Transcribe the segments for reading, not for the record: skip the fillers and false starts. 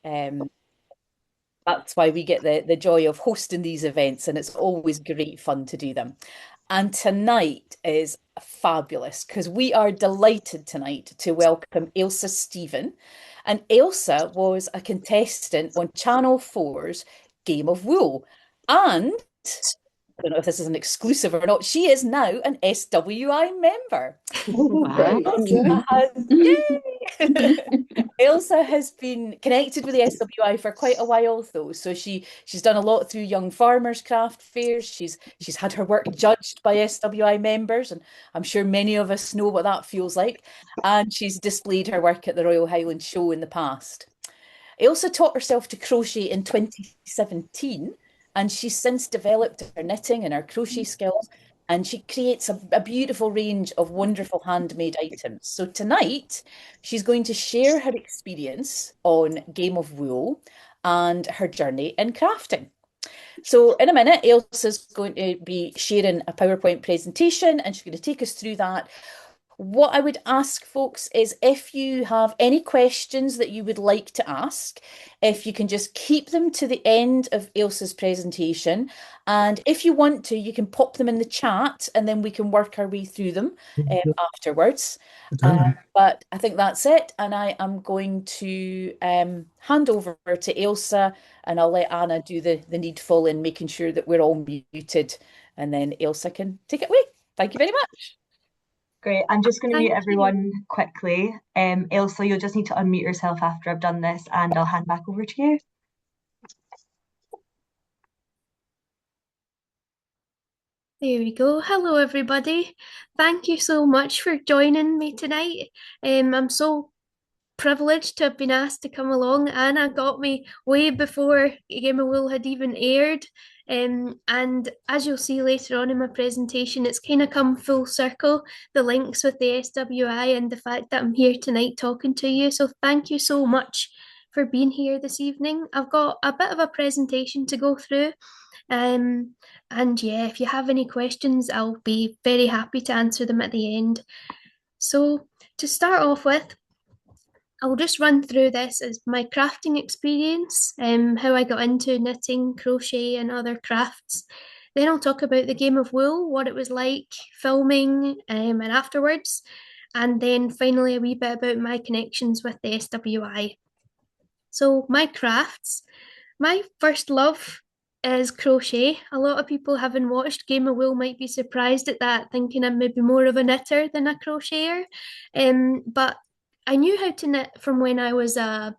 Um, that's why we get the joy of hosting these events, and it's always great fun to do them. And tonight is fabulous because we are delighted tonight to welcome Ailsa Stephen. And Ailsa was a contestant on Channel 4's Game of Wool. And I don't know if this is an exclusive or not, she is now an SWI member. What? Ailsa has, yay! Ailsa has been connected with the SWI for quite a while though. So she's done a lot through Young Farmers Craft Fairs. She's had her work judged by SWI members, and I'm sure many of us know what that feels like. And she's displayed her work at the Royal Highland Show in the past. Ailsa taught herself to crochet in 2017, and she's since developed her knitting and her crochet skills, and she creates a beautiful range of wonderful handmade items. So tonight, she's going to share her experience on Game of Wool and her journey in crafting. So in a minute, Ailsa's going to be sharing a PowerPoint presentation, and she's going to take us through that. What I would ask folks is if you have any questions that you would like to ask, if you can just keep them to the end of Ailsa's presentation. And if you want to, you can pop them in the chat and then we can work our way through them afterwards. But I think that's it. And I am going to hand over to Ailsa, and I'll let Anna do the needful in making sure that we're all muted. And then Ailsa can take it away. Thank you very much. Great. I'm just going to mute Thank you. everyone quickly. Ailsa, you'll just need to unmute yourself after I've done this, and I'll hand back over to you. There we go. Hello, everybody. Thank you so much for joining me tonight. I'm so privileged to have been asked to come along. Anna got me way before Game of Wool had even aired. And as you'll see later on in my presentation, it's kind of come full circle, the links with the SWI and the fact that I'm here tonight talking to you. So thank you so much for being here this evening. I've got a bit of a presentation to go through. And yeah, if you have any questions, I'll be very happy to answer them at the end. So to start off with, I'll just run through this as my crafting experience, how I got into knitting, crochet, and other crafts. Then I'll talk about the Game of Wool, what it was like filming, and afterwards. And then finally, a wee bit about my connections with the SWI. So, my crafts. My first love is crochet. A lot of people having watched Game of Wool might be surprised at that, thinking I'm maybe more of a knitter than a crocheter. But I knew how to knit from when I was about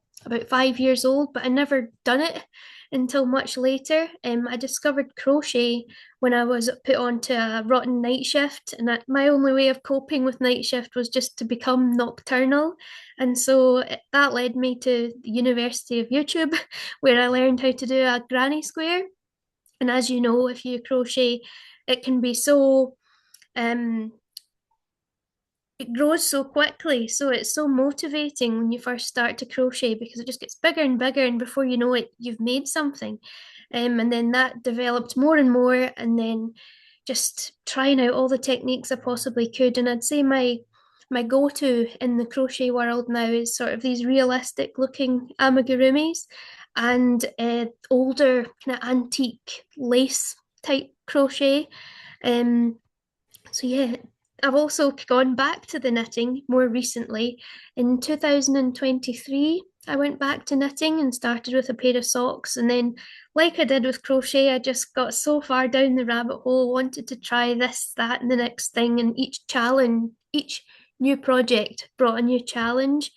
5 years old, but I never done it until much later. I discovered crochet when I was put onto a rotten night shift, and my only way of coping with night shift was just to become nocturnal. And so that led me to the University of YouTube, where I learned how to do a granny square. And as you know, if you crochet, it can be so it grows so quickly. So it's so motivating when you first start to crochet because it just gets bigger and bigger, and before you know it, you've made something. And then that developed more and more, and then just trying out all the techniques I possibly could. And I'd say my go-to in the crochet world now is sort of these realistic looking amigurumis and older kind of antique lace type crochet. So yeah, I've also gone back to the knitting more recently. In 2023, I went back to knitting and started with a pair of socks. And then, like I did with crochet, I just got so far down the rabbit hole, wanted to try this, that, and the next thing. And each new project brought a new challenge.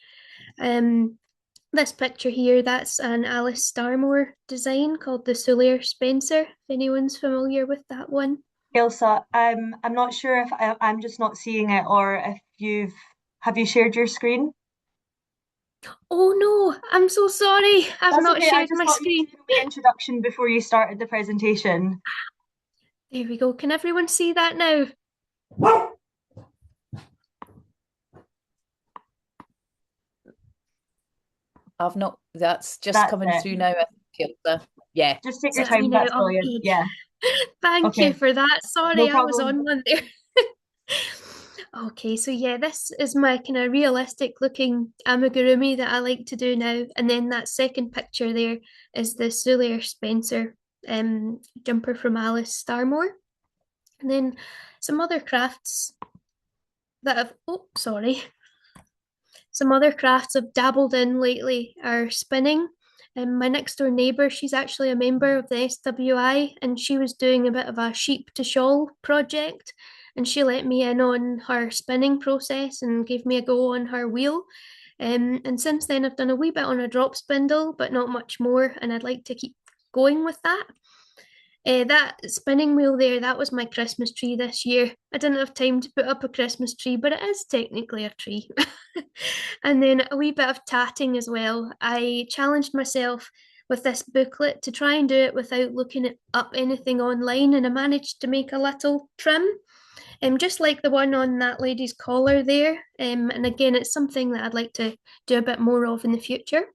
This picture here, that's an Alice Starmore design called the Solaire Spencer, if anyone's familiar with that one. Ailsa, I'm not sure if I'm just not seeing it, or if have you shared your screen? Oh no, I'm so sorry. I've That's not okay. I shared just my thought you'd screen. give a wee introduction before you started the presentation. There we go. Can everyone see that now? I've not, that's just That's coming it. through now, I think, Ailsa. Yeah. Just take So your it's me time. now. That's brilliant. Okay. Yeah. Thank you Okay. for that. No Sorry, I was problem. on one there. Okay, so yeah, this is my kind of realistic looking amigurumi that I like to do now. And then that second picture there is the Sulier Spencer jumper from Alice Starmore. And then some other crafts that I've, oh, sorry. Some other crafts I've dabbled in lately are spinning. And my next door neighbour, she's actually a member of the SWI, and she was doing a bit of a sheep to shawl project. And she let me in on her spinning process and gave me a go on her wheel. And since then, I've done a wee bit on a drop spindle, but not much more. And I'd like to keep going with that. That spinning wheel there, that was my Christmas tree this year. I didn't have time to put up a Christmas tree, but it is technically a tree. And then a wee bit of tatting as well. I challenged myself with this booklet to try and do it without looking up anything online, and I managed to make a little trim. Just like the one on that lady's collar there. And again, it's something that I'd like to do a bit more of in the future.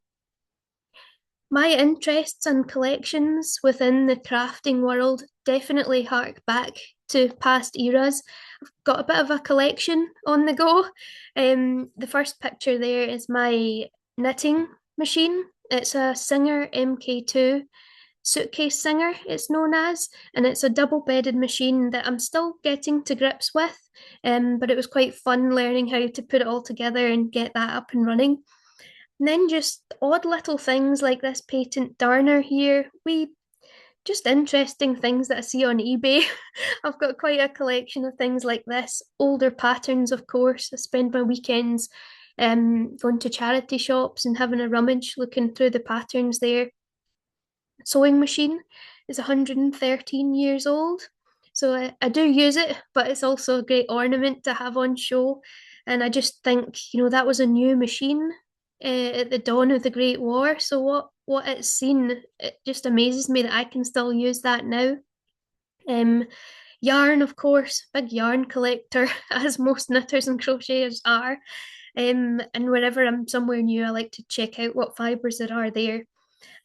My interests and collections within the crafting world definitely hark back to past eras. I've got a bit of a collection on the go. The first picture there is my knitting machine. It's a Singer MK2 suitcase singer, it's known as, and it's a double-bedded machine that I'm still getting to grips with. But it was quite fun learning how to put it all together and get that up and running. And then just odd little things like this patent darner here. We just interesting things that I see on eBay. I've got quite a collection of things like this. Older patterns, of course. I spend my weekends going to charity shops and having a rummage looking through the patterns there. Sewing machine is 113 years old. So I do use it, but it's also a great ornament to have on show. And I just think, that was a new machine at the dawn of the Great War. So what it's seen, it just amazes me that I can still use that now. Yarn, of course, big yarn collector, as most knitters and crocheters are. And whenever I'm somewhere new, I like to check out what fibres there are there.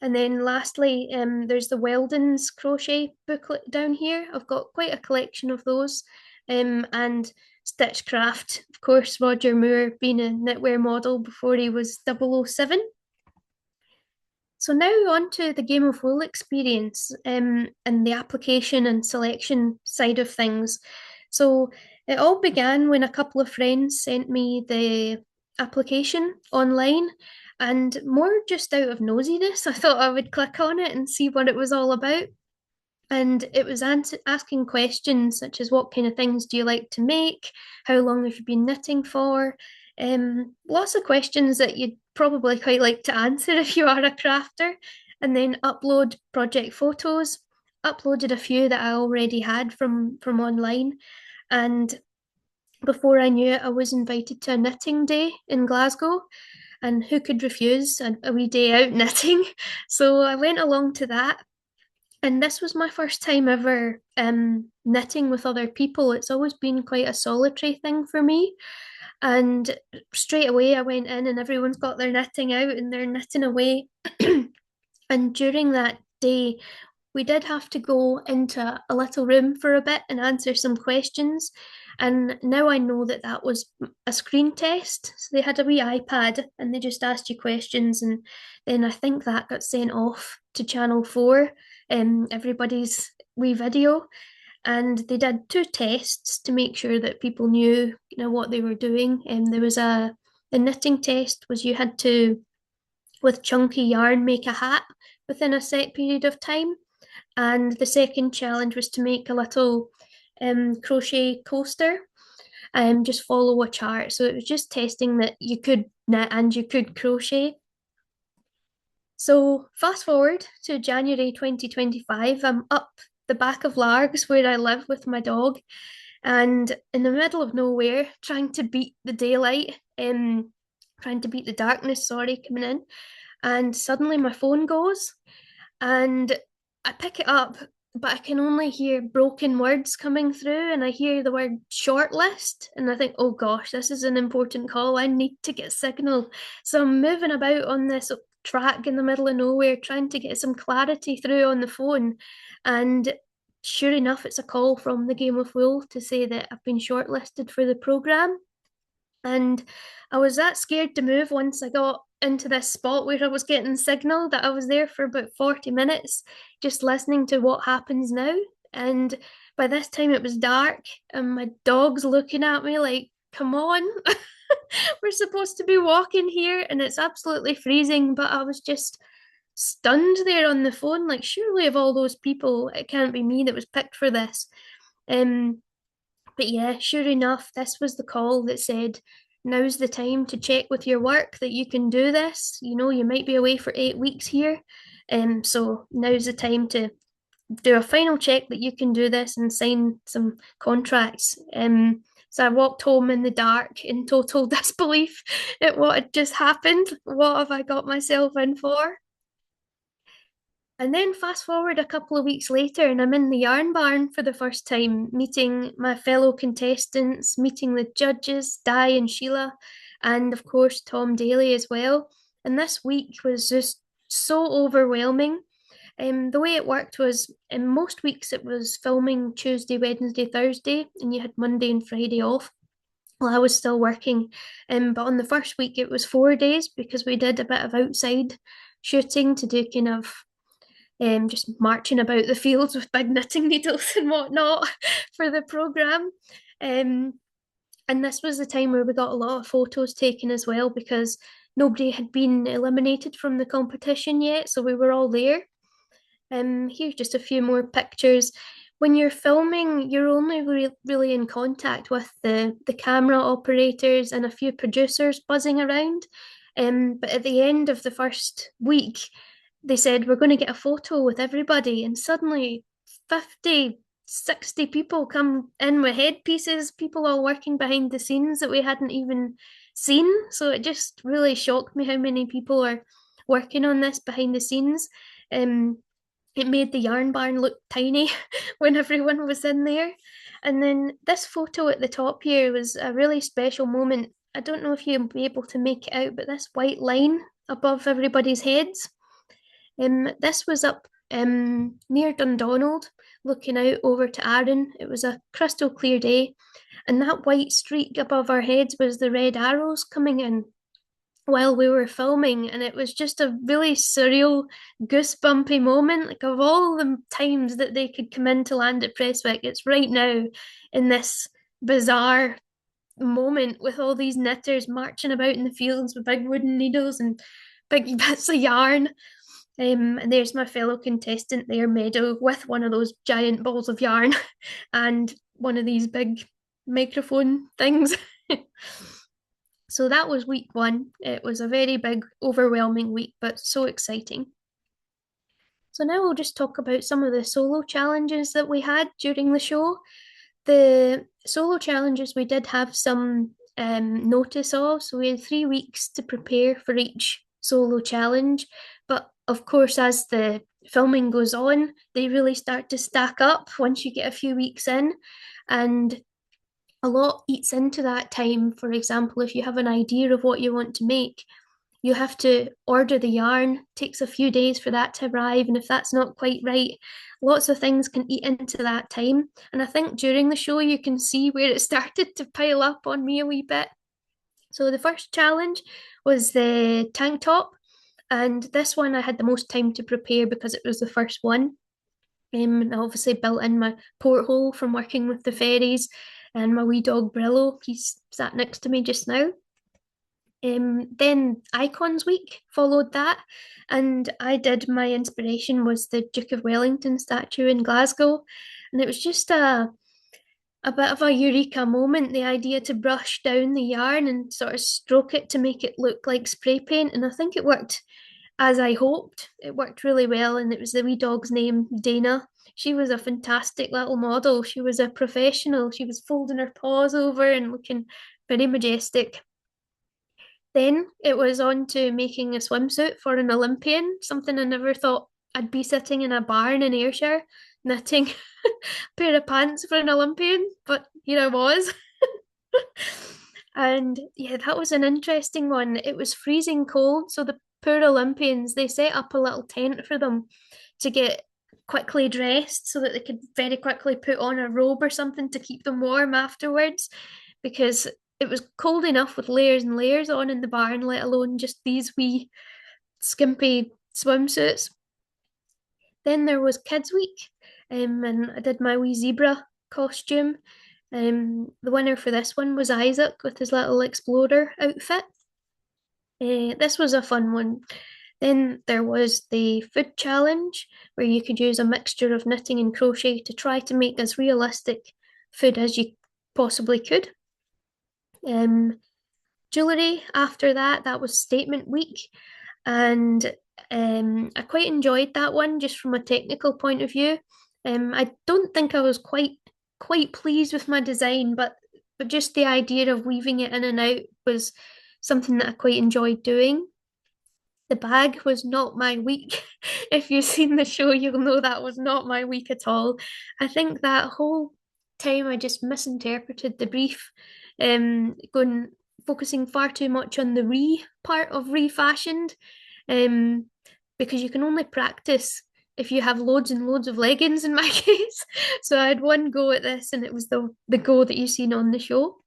And then lastly, there's the Weldon's crochet booklet down here. I've got quite a collection of those. And Stitchcraft, of course, Roger Moore being a knitwear model before he was 007. So now on to the Game of Wool experience and the application and selection side of things. So it all began when a couple of friends sent me the application online, and more just out of nosiness, I thought I would click on it and see what it was all about. And it was asking questions such as what kind of things do you like to make? How long have you been knitting for? Lots of questions that you'd probably quite like to answer if you are a crafter. And then upload project photos. Uploaded a few that I already had from online. And before I knew it, I was invited to a knitting day in Glasgow. And who could refuse a wee day out knitting? So I went along to that. And this was my first time ever knitting with other people. It's always been quite a solitary thing for me. And straight away, I went in and everyone's got their knitting out and they're knitting away. And during that day, we did have to go into a little room for a bit and answer some questions. And now I know that that was a screen test. So they had a wee iPad and they just asked you questions. And then I think that got sent off to Channel 4, everybody's wee video. And they did 2 tests to make sure that people knew, what they were doing. And there was the knitting test was you had to, with chunky yarn, make a hat within a set period of time. And the second challenge was to make a little crochet coaster and just follow a chart. So it was just testing that you could knit and you could crochet. So fast forward to January 2025, I'm up the back of Largs where I live with my dog, and in the middle of nowhere, trying to beat the daylight, trying to beat the darkness, sorry, coming in. And suddenly my phone goes and I pick it up, but I can only hear broken words coming through, and I hear the word shortlist, and I think, oh gosh, this is an important call. I need to get signal. So I'm moving about on this track in the middle of nowhere, trying to get some clarity through on the phone. And sure enough, it's a call from the Game of Wool to say that I've been shortlisted for the programme. And I was that scared to move once I got into this spot where I was getting signal that I was there for about 40 minutes, just listening to what happens now. And by this time it was dark, and my dog's looking at me like, come on, we're supposed to be walking here, and it's absolutely freezing. But I was just stunned there on the phone, like, surely of all those people, it can't be me that was picked for this. Um, but yeah, sure enough, this was the call that said, now's the time to check with your work that you can do this. You know, you might be away for 8 weeks here. So now's the time to do a final check that you can do this and sign some contracts. So I walked home in the dark in total disbelief at what had just happened. What have I got myself in for? And then fast forward a couple of weeks later, and I'm in the yarn barn for the first time, meeting my fellow contestants, meeting the judges, Di and Sheila, and of course Tom Daly as well. And this week was just so overwhelming. The way it worked was in most weeks it was filming Tuesday, Wednesday, Thursday, and you had Monday and Friday off. Well, I was still working, but on the first week it was 4 days because we did a bit of outside shooting to do kind of just marching about the fields with big knitting needles and whatnot for the programme. Um, and this was the time where we got a lot of photos taken as well because nobody had been eliminated from the competition yet, so we were all there. Here's just a few more pictures. When you're filming, you're only really in contact with the camera operators and a few producers buzzing around. But at the end of the first week, they said, we're going to get a photo with everybody. And suddenly 50, 60 people come in with headpieces, people all working behind the scenes that we hadn't even seen. So it just really shocked me how many people are working on this behind the scenes. It made the yarn barn look tiny when everyone was in there. And then this photo at the top here was a really special moment. I don't know if you'll be able to make it out, but this white line above everybody's heads, this was up near Dundonald, looking out over to Arran. It was a crystal clear day, and that white streak above our heads was the red arrows coming in while we were filming, and it was just a really surreal, goosebumpy moment. Like, of all the times that they could come in to land at Prestwick, it's right now in this bizarre moment with all these knitters marching about in the fields with big wooden needles and big bits of yarn. And there's my fellow contestant there, Meadow, with one of those giant balls of yarn and one of these big microphone things. So that was week one. It was a very big, overwhelming week, but so exciting. So now we'll just talk about some of the solo challenges that we had during the show. The solo challenges we did have some notice of, so we had 3 weeks to prepare for each solo challenge. But of course, as the filming goes on, they really start to stack up once you get a few weeks in. And a lot eats into that time. For example, if you have an idea of what you want to make, you have to order the yarn. It takes a few days for that to arrive, and if that's not quite right, lots of things can eat into that time. And I think during the show you can see where it started to pile up on me a wee bit. So the first challenge was the tank top, and this one I had the most time to prepare because it was the first one. And I obviously built in my porthole from working with the fairies, and my wee dog Brillo, he's sat next to me just now. Then Icons Week followed that, and I did, my inspiration was the Duke of Wellington statue in Glasgow, and it was just a bit of a eureka moment, the idea to brush down the yarn and sort of stroke it to make it look like spray paint, and I think it worked as I hoped. It worked really well, and it was the wee dog's name, Dana. She was a fantastic little model. She was a professional. She was folding her paws over and looking very majestic. Then it was on to making a swimsuit for an Olympian, something I never thought I'd be sitting in a barn in Ayrshire knitting a pair of pants for an Olympian, but here I was. And yeah, that was an interesting one. It was freezing cold, so the poor Olympians, they set up a little tent for them to get quickly dressed so that they could very quickly put on a robe or something to keep them warm afterwards, because it was cold enough with layers and layers on in the barn, let alone just these wee skimpy swimsuits. Then there was Kids Week, and I did my wee zebra costume. The winner for this one was Isaac with his little explorer outfit. This was a fun one. Then there was the food challenge, where you could use a mixture of knitting and crochet to try to make as realistic food as you possibly could. Jewellery after that, that was Statement Week, and I quite enjoyed that one just from a technical point of view. I don't think I was quite pleased with my design, but just the idea of weaving it in and out was something that I quite enjoyed doing. The bag was not my week. If you've seen the show, you'll know that was not my week at all. I think that whole time I just misinterpreted the brief, going focusing far too much on the part of refashioned, um, because you can only practice if you have loads and loads of leggings in my case. So I had one go at this, and it was the go that you've seen on the show.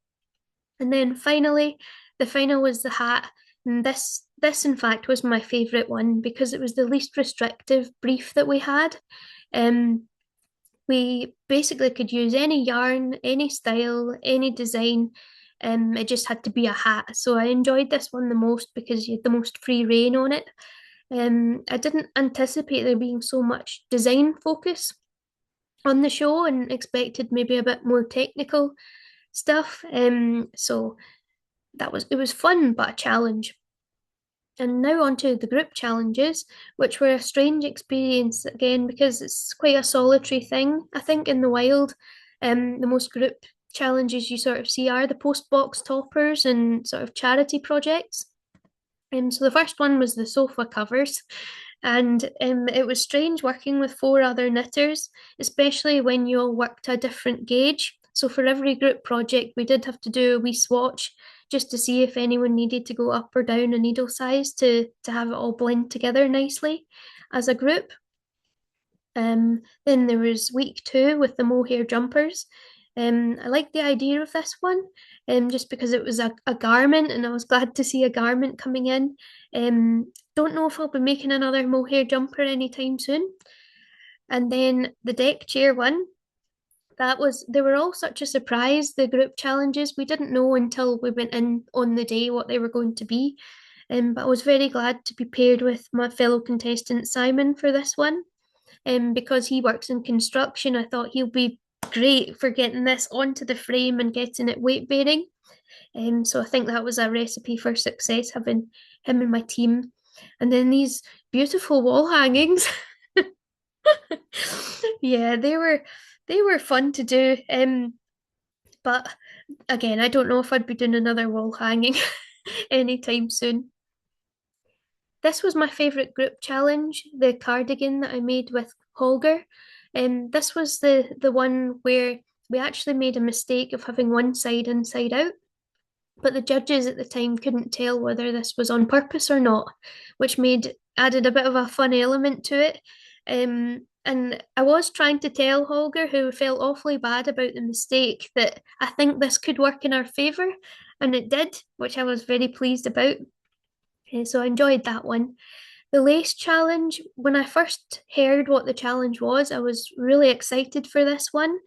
And then finally, the final was the hat. And this in fact was my favourite one because it was the least restrictive brief that we had. We basically could use any yarn, any style, any design. It just had to be a hat. So I enjoyed this one the most because you had the most free reign on it. I didn't anticipate there being so much design focus on the show and expected maybe a bit more technical stuff. So it was fun but a challenge. And now on to the group challenges, which were a strange experience again because it's quite a solitary thing. I think in the wild, the most group challenges you sort of see are the post box toppers and sort of charity projects. So the first one was the sofa covers, and it was strange working with four other knitters, especially when you all worked a different gauge. So for every group project, we did have to do a wee swatch just to see if anyone needed to go up or down a needle size to have it all blend together nicely as a group. Then there was week 2 with the mohair jumpers. I liked the idea of this one, just because it was a garment, and I was glad to see a garment coming in. Don't know if I'll be making another mohair jumper anytime soon. And then the deck chair one, they were all such a surprise, the group challenges. We didn't know until we went in on the day what they were going to be. But I was very glad to be paired with my fellow contestant Simon for this one. Because he works in construction, I thought he'll be great for getting this onto the frame and getting it weight bearing. So I think that was a recipe for success, having him in my team. And then these beautiful wall hangings. Yeah, they were fun to do. But again, I don't know if I'd be doing another wall hanging anytime soon. This was my favourite group challenge, the cardigan that I made with Holger. This was the one where we actually made a mistake of having one side inside out, but the judges at the time couldn't tell whether this was on purpose or not, which added a bit of a fun element to it. And I was trying to tell Holger, who felt awfully bad about the mistake, that I think this could work in our favour, and it did, which I was very pleased about. So I enjoyed that one. The lace challenge, when I first heard what the challenge was, I was really excited for this one.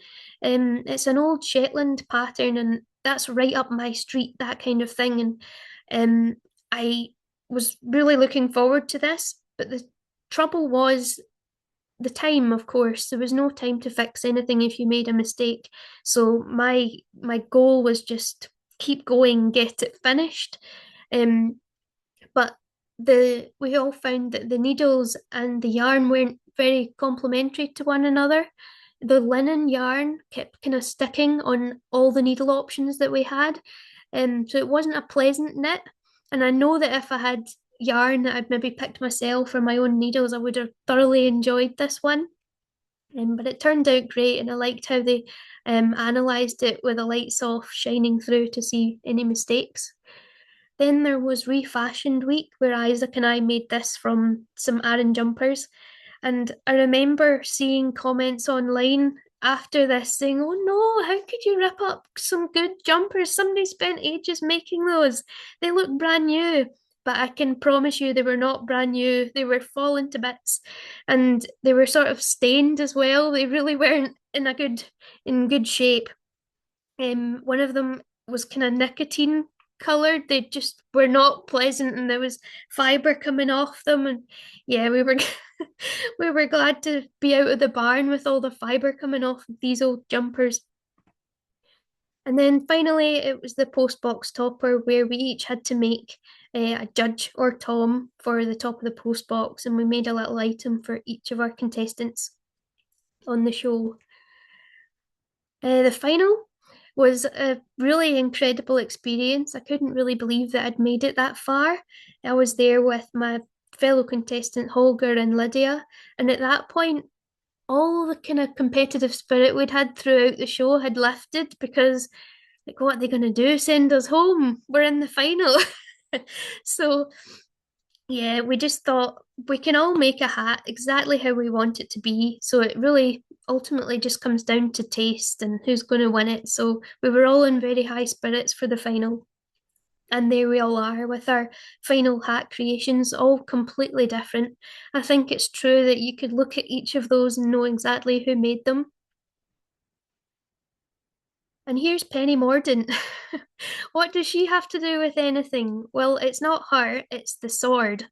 It's an old Shetland pattern, and that's right up my street, that kind of thing. And I was really looking forward to this. But the trouble was the time, of course. There was no time to fix anything if you made a mistake. So my goal was just keep going, get it finished. But we all found that the needles and the yarn weren't very complementary to one another. The linen yarn kept kind of sticking on all the needle options that we had. So it wasn't a pleasant knit. And I know that if I had yarn that I'd maybe picked myself for my own needles, I would have thoroughly enjoyed this one. But it turned out great, and I liked how they analysed it with the lights off, shining through to see any mistakes. Then there was Refashioned Week, where Isaac and I made this from some Aran jumpers. And I remember seeing comments online after this saying, "Oh no, how could you rip up some good jumpers? Somebody spent ages making those. They look brand new." But I can promise you they were not brand new. They were falling to bits, and they were sort of stained as well. They really weren't in good shape. One of them was kind of nicotine colored. They just were not pleasant, and there was fiber coming off them. And yeah, we were we were glad to be out of the barn with all the fiber coming off of these old jumpers. And then finally, it was the post box topper where we each had to make a judge or tom for the top of the post box, and we made a little item for each of our contestants on the show. The final was a really incredible experience. I couldn't really believe that I'd made it that far. I was there with my fellow contestant Holger and Lydia, and at that point, all the kind of competitive spirit we'd had throughout the show had lifted because, like, what are they going to do? Send us home? We're in the final. So yeah, we just thought we can all make a hat exactly how we want it to be. So it really ultimately just comes down to taste and who's going to win it. So we were all in very high spirits for the final. And there we all are with our final hat creations, all completely different. I think it's true that you could look at each of those and know exactly who made them. And here's Penny Mordaunt. What does she have to do with anything? Well, it's not her, it's the sword.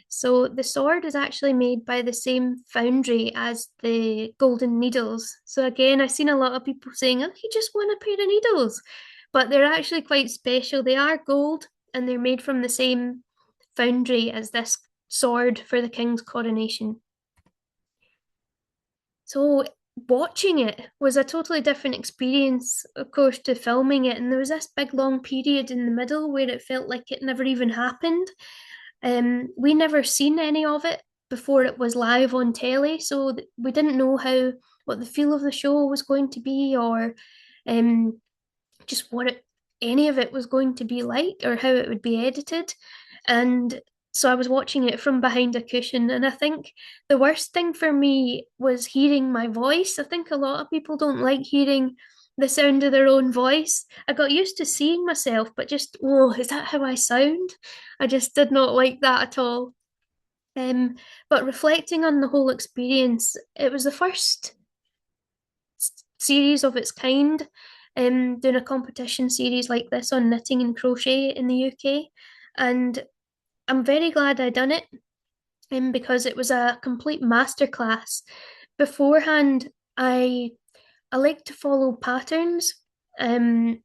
So the sword is actually made by the same foundry as the golden needles. So again, I've seen a lot of people saying, "Oh, you just want a pair of needles," but they're actually quite special. They are gold and they're made from the same foundry as this sword for the king's coronation. So watching it was a totally different experience, of course, to filming it. And there was this big long period in the middle where it felt like it never even happened. We never seen any of it before it was live on telly, so we didn't know what the feel of the show was going to be, or just any of it was going to be like, or how it would be edited. And so I was watching it from behind a cushion, and I think the worst thing for me was hearing my voice. I think a lot of people don't like hearing the sound of their own voice. I got used to seeing myself, but just, oh, is that how I sound? I just did not like that at all. But reflecting on the whole experience, it was the first series of its kind, doing a competition series like this on knitting and crochet in the UK. And I'm very glad I done it, because it was a complete masterclass. Beforehand, I like to follow patterns, and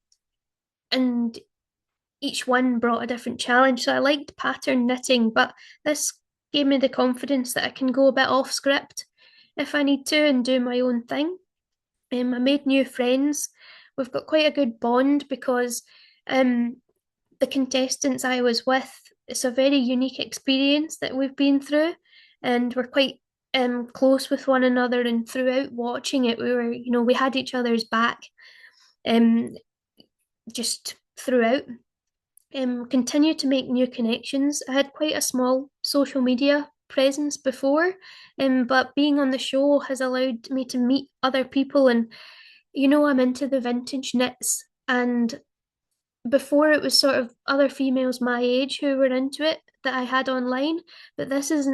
each one brought a different challenge. So I liked pattern knitting, but this gave me the confidence that I can go a bit off script if I need to and do my own thing. I made new friends. We've got quite a good bond because the contestants I was with, it's a very unique experience that we've been through, and we're quite close with one another. And throughout watching it, we had each other's back, um, just throughout. Continue to make new connections. I had quite a small social media presence before, but being on the show has allowed me to meet other people. And I'm into the vintage knits, and before it was sort of other females my age who were into it that I had online, but this has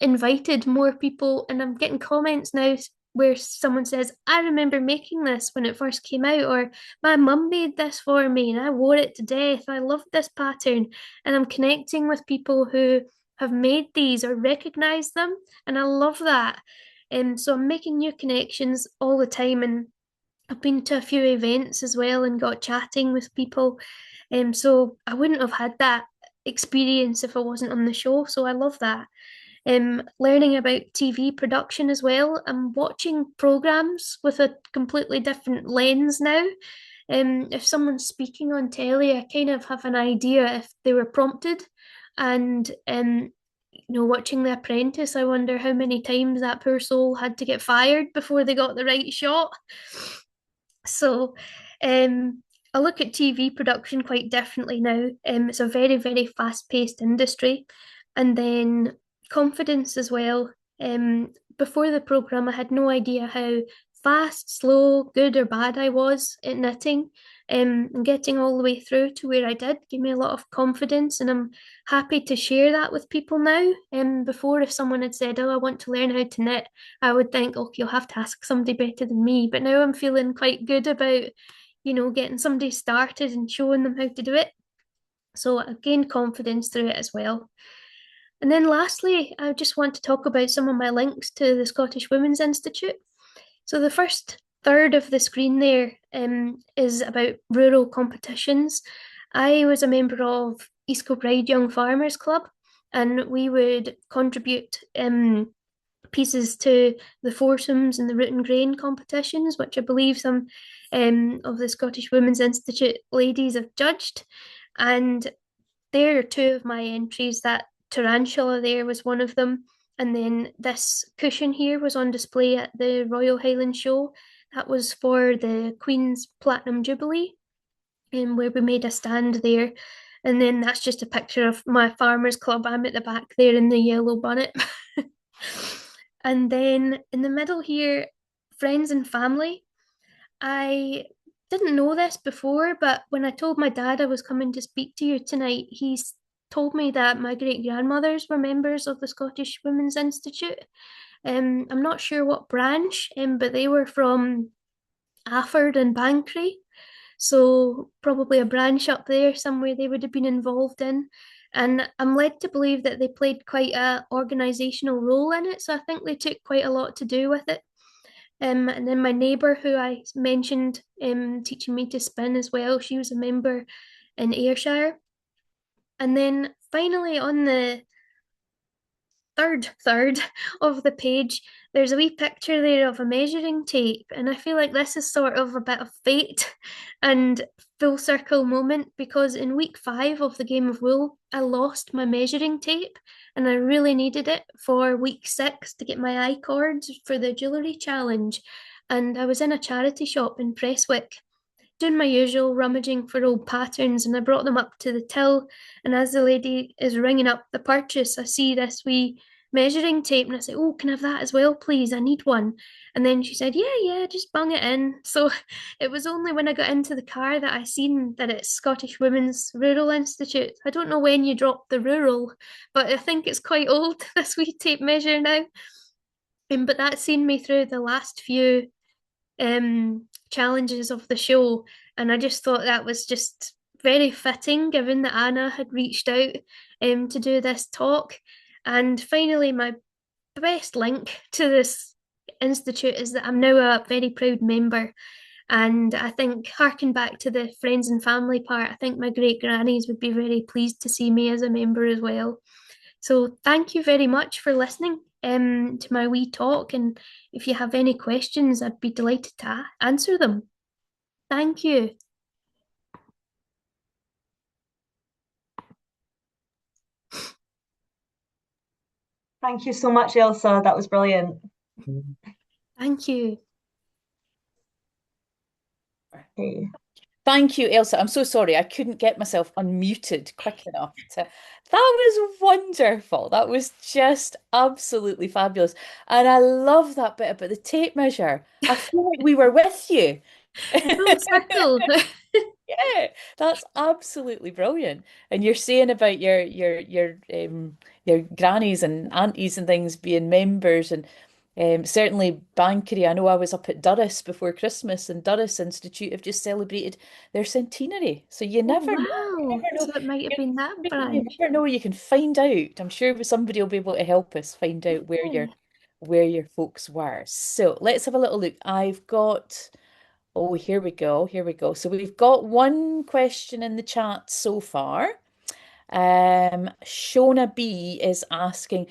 invited more people, and I'm getting comments now where someone says, "I remember making this when it first came out," or "My mum made this for me and I wore it to death. I loved this pattern." And I'm connecting with people who have made these or recognize them, and I love that. So I'm making new connections all the time, and I've been to a few events as well and got chatting with people. So I wouldn't have had that experience if I wasn't on the show. So I love that. Learning about TV production as well. I'm watching programs with a completely different lens now. If someone's speaking on telly, I kind of have an idea if they were prompted. And watching The Apprentice, I wonder how many times that poor soul had to get fired before they got the right shot. So I look at TV production quite differently now. It's a very, very fast-paced industry. And then confidence as well. Before the programme, I had no idea how fast, slow, good or bad I was at knitting. And getting all the way through to where I did gave me a lot of confidence, and I'm happy to share that with people now. Before, if someone had said, "Oh, I want to learn how to knit," I would think, "Okay, you'll have to ask somebody better than me." But now I'm feeling quite good about, getting somebody started and showing them how to do it. So I gained confidence through it as well. And then lastly, I just want to talk about some of my links to the Scottish Women's Institute. So the first third of the screen there is about rural competitions. I was a member of East Kilbride Young Farmers Club, and we would contribute pieces to the foursomes and the root and grain competitions, which I believe some of the Scottish Women's Institute ladies have judged. And there are two of my entries. That tarantula there was one of them. And then this cushion here was on display at the Royal Highland Show. That was for the Queen's Platinum Jubilee, where we made a stand there. And then that's just a picture of my farmers club. I'm at the back there in the yellow bonnet. And then in the middle here, friends and family. I didn't know this before, but when I told my dad I was coming to speak to you tonight, he's told me that my great grandmothers were members of the Scottish Women's Institute. I'm not sure what branch, but they were from Afford and Banchory, so probably a branch up there somewhere they would have been involved in. And I'm led to believe that they played quite a organisational role in it, so I think they took quite a lot to do with it. And then my neighbour, who I mentioned, teaching me to spin as well, she was a member in Ayrshire. And then finally, on the third of the page, there's a wee picture there of a measuring tape, and I feel like this is sort of a bit of fate and full circle moment, because in week 5 of the game of wool I lost my measuring tape, and I really needed it for week 6 to get my I-cords for the jewellery challenge. And I was in a charity shop in Prestwick doing my usual rummaging for old patterns, and I brought them up to the till. And as the lady is ringing up the purchase, I see this wee measuring tape, and I say, "Oh, can I have that as well, please? I need one." And then she said, "Yeah, yeah, just bung it in." So it was only when I got into the car that I seen that it's Scottish Women's Rural Institute. I don't know when you dropped the rural, but I think it's quite old, this wee tape measure now. But that's seen me through the last few challenges of the show, and I just thought that was just very fitting given that Anna had reached out to do this talk. And finally, my best link to this institute is that I'm now a very proud member. And I think, harking back to the friends and family part, I think my great grannies would be very pleased to see me as a member as well. So thank you very much for listening to my wee talk. And if you have any questions, I'd be delighted to answer them. Thank you. Thank you so much, Ailsa. That was brilliant. Thank you. Okay. Thank you, Ailsa. I'm so sorry. I couldn't get myself unmuted quick enough to. That was wonderful. That was just absolutely fabulous. And I love that bit about the tape measure. I feel like we were with you. Full circle. Yeah, that's absolutely brilliant. And you're saying about your grannies and aunties and things being members, and certainly Banchory. I know I was up at Durris before Christmas, and Durris Institute have just celebrated their centenary. So you Oh, never know. You wow. never know. So it might have You, been that you branch. never know. You can find out. I'm sure somebody will be able to help us find out Okay. where your folks were. So let's have a little look. I've got. Oh, here we go. Here we go. So we've got one question in the chat so far. Shona B is asking,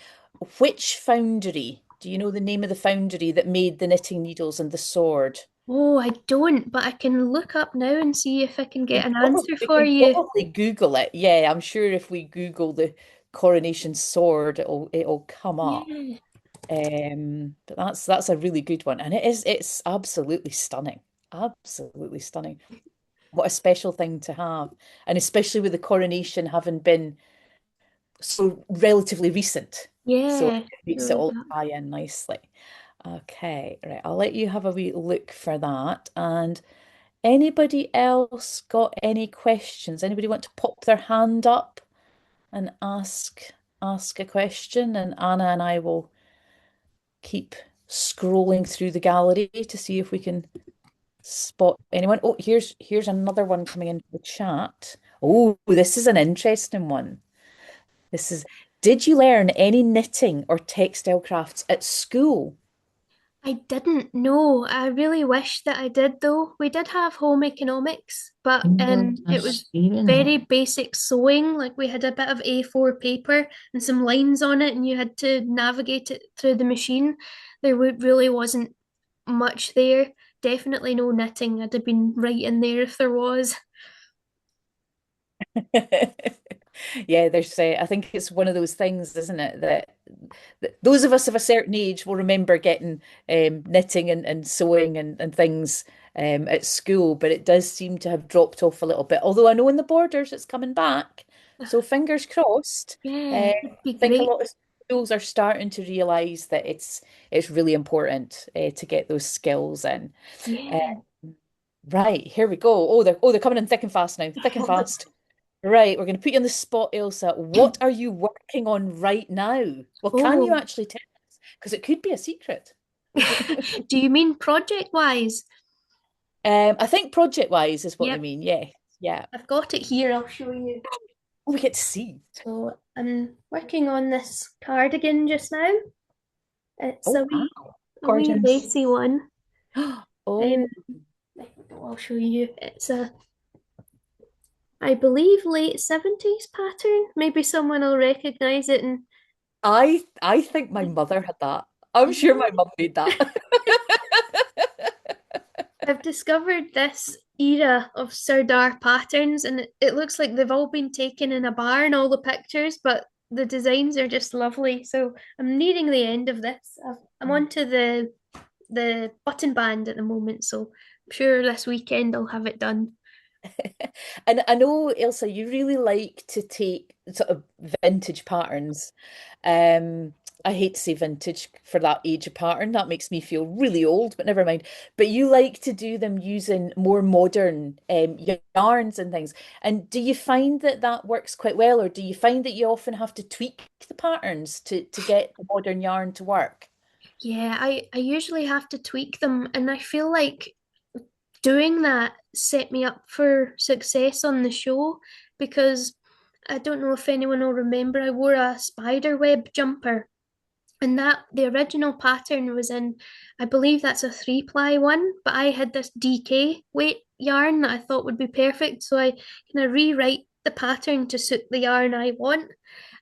which foundry? Do you know the name of the foundry that made the knitting needles and the sword? Oh, I don't, but I can look up now and see if I can get an answer We for can you. probably Google it. Yeah, I'm sure if we Google the coronation sword, it'll come up. Yeah. But that's a really good one, and it's absolutely stunning. Absolutely stunning. What a special thing to have. And especially with the coronation having been So relatively recent. So Yeah, it makes it really all that. tie in nicely. Okay, right. I'll let you have a wee look for that. And anybody else got any questions? Anybody want to pop their hand up and ask a question? And Anna and I will keep scrolling through the gallery to see if we can spot anyone. Oh, here's another one coming into the chat. Oh, this is an interesting one. This is, did you learn any knitting or textile crafts at school? I didn't know. I really wish that I did though. We did have home economics, but it was very basic sewing. Like we had a bit of A4 paper and some lines on it, and you had to navigate it through the machine. Really wasn't much there. Definitely no knitting. I'd have been right in there if there was. Yeah, I think it's one of those things, isn't it, that those of us of a certain age will remember getting knitting and sewing and things at school, but it does seem to have dropped off a little bit. Although I know in the borders it's coming back, so fingers crossed. Yeah, it'd be I think a great. lot of schools are starting to realise that it's really important to get those skills in. Uh, Yeah. right, here we go. Oh, they're coming in thick and fast now, thick and fast. Right, we're going to put you on the spot, Ailsa. What are you working on right now? Well, can you Oh, actually tell us? Because it could be a secret. do you mean project wise? I think project-wise is what they Yep, mean. Yeah, yeah. I've got it here. I'll show you. Oh, we get to see. So I'm working on this cardigan just now. It's Oh, wow. a wee Gorgeous. lacy one. Um, Oh, I'll show you. It's a, I believe, late 70s pattern. Maybe someone will recognize it. And I think my mother had that. I'm sure my mum made that. I've discovered this era of Sardar patterns, and it looks like they've all been taken in a barn, all the pictures, but the designs are just lovely. So I'm nearing the end of this. I'm onto the button band at the moment, so I'm sure this weekend I'll have it done. And I know, Ailsa, you really like to take sort of vintage patterns. Um, I hate to say vintage for that age of pattern. That makes me feel really old, but never mind. But you like to do them using more modern yarns and things. And do you find that that works quite well, or do you find that you often have to tweak the patterns to get the modern yarn to work? Yeah, I usually have to tweak them, and I feel like doing that set me up for success on the show because I don't know if anyone will remember, I wore a spider web jumper. And that the original pattern was in, I believe that's a 3-ply one, but I had this DK weight yarn that I thought would be perfect. So I kind of rewrite the pattern to suit the yarn I want.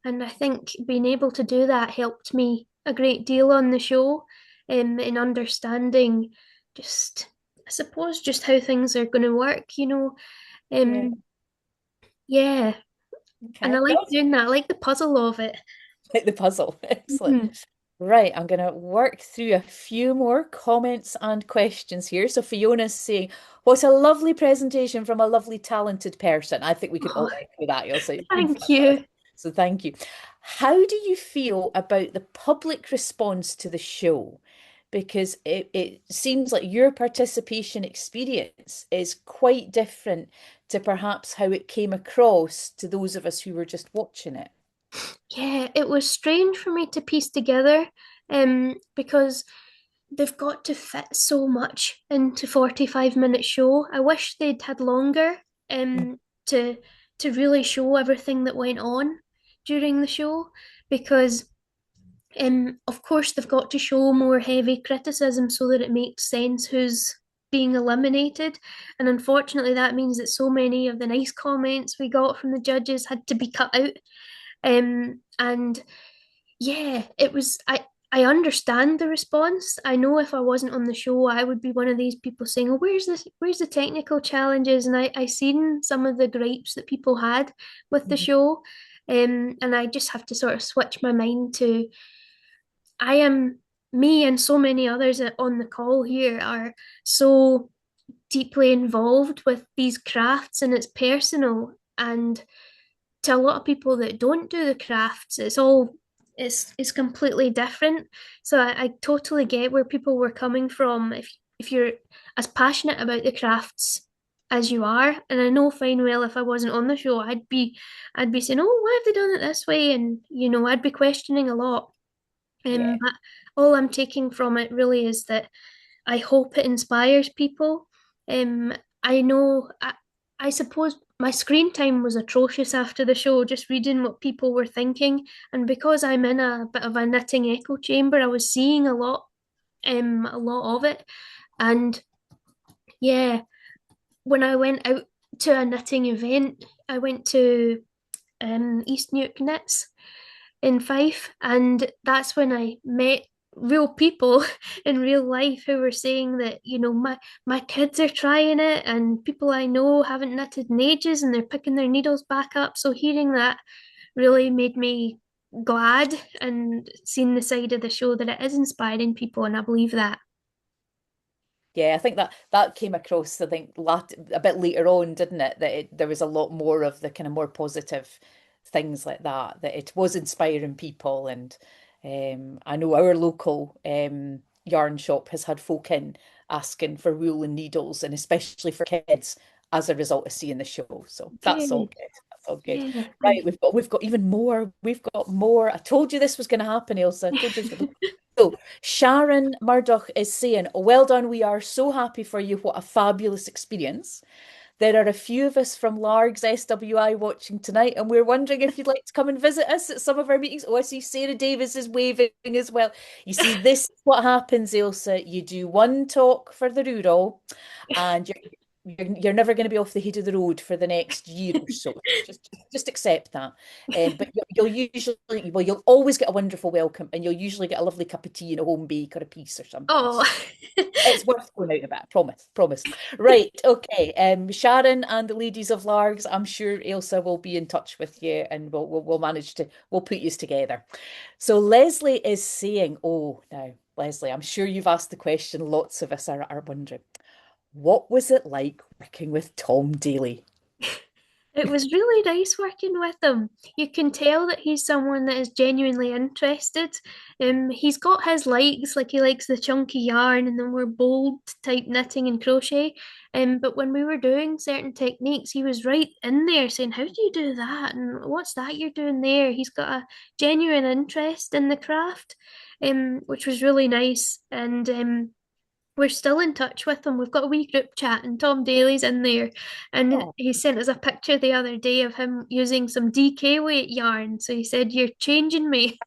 And I think being able to do that helped me a great deal on the show, in understanding just, I suppose, just how things are going to work. Yeah. Um, yeah. And I Okay. like That's doing that. I like the puzzle of it. like the puzzle. Excellent. Mhm. Right, I'm going to work through a few more comments and questions here. So Fiona's saying, what a lovely presentation from a lovely, talented person. I think we could all Oh, echo that. You'll say it's been thank fantastic. you. So thank you. How do you feel about the public response to the show? Because it seems like your participation experience is quite different to perhaps how it came across to those of us who were just watching it. Yeah, it was strange for me to piece together, because they've got to fit so much into 45-minute show. I wish they'd had longer to really show everything that went on during the show because of course they've got to show more heavy criticism so that it makes sense who's being eliminated. And unfortunately that means that so many of the nice comments we got from the judges had to be cut out. And yeah, it was I understand the response. I know if I wasn't on the show, I would be one of these people saying, "Oh, where's the technical challenges?" And I seen some of the gripes that people had with the Mhm. show. And I just have to sort of switch my mind to I am me and so many others on the call here are so deeply involved with these crafts and it's personal. And to a lot of people that don't do the crafts, it's completely different. So I totally get where people were coming from. If you're as passionate about the crafts as you are, and I know fine well if I wasn't on the show, I'd be saying, oh, why have they done it this way? And I'd be questioning a lot. Yeah. But all I'm taking from it really is that I hope it inspires people. Um, I know, I suppose my screen time was atrocious after the show, just reading what people were thinking. And because I'm in a bit of a knitting echo chamber, I was seeing a lot of it. And yeah, when I went out to a knitting event, I went to East Neuk Knits in Fife, and that's when I met real people in real life who were saying that my kids are trying it, and people I know haven't knitted in ages and they're picking their needles back up. So hearing that really made me glad, and seeing the side of the show that it is inspiring people, and I believe that. Yeah, I think that came across, I think, a bit later on, didn't it? That there was a lot more of the kind of more positive things like that, that it was inspiring people. And I know our local yarn shop has had folk in asking for wool and needles, and especially for kids, as a result of seeing the show. So that's all Good. good. That's all good. Yeah, Right, we've got even more. We've got more. I told you this was going to happen, Ailsa. I told you this was so Sharon Murdoch is saying, "Oh, well done. We are so happy for you. What a fabulous experience. There are a few of us from Largs SWI watching tonight, and we're wondering if you'd like to come and visit us at some of our meetings." Oh, I see Sarah Davis is waving as well. You see, this is what happens, Ailsa. You do one talk for the rural, and you're never going to be off the head of the road for the next year or so. Just accept that. But you'll always get a wonderful welcome, and you'll usually get a lovely cup of tea and a home bake or a piece or something. oh. So it's worth going out about. Promise. Right, okay. Sharon and the ladies of Largs, I'm sure Ailsa will be in touch with you, and we'll manage to we'll put you together. So Leslie is saying, oh, now Leslie, I'm sure you've asked the question. Lots of us are wondering. What was it like working with Tom Daly? It was really nice working with him. You can tell that he's someone that is genuinely interested. He's got his likes, like he likes the chunky yarn and the more bold type knitting and crochet. But when we were doing certain techniques, he was right in there saying, "How do you do that? And what's that you're doing there?" He's got a genuine interest in the craft, which was really nice. And we're still in touch with him. We've got a wee group chat, and Tom Daly's in there. And Oh, he sent us a picture the other day of him using some DK weight yarn. So he said, "You're changing me.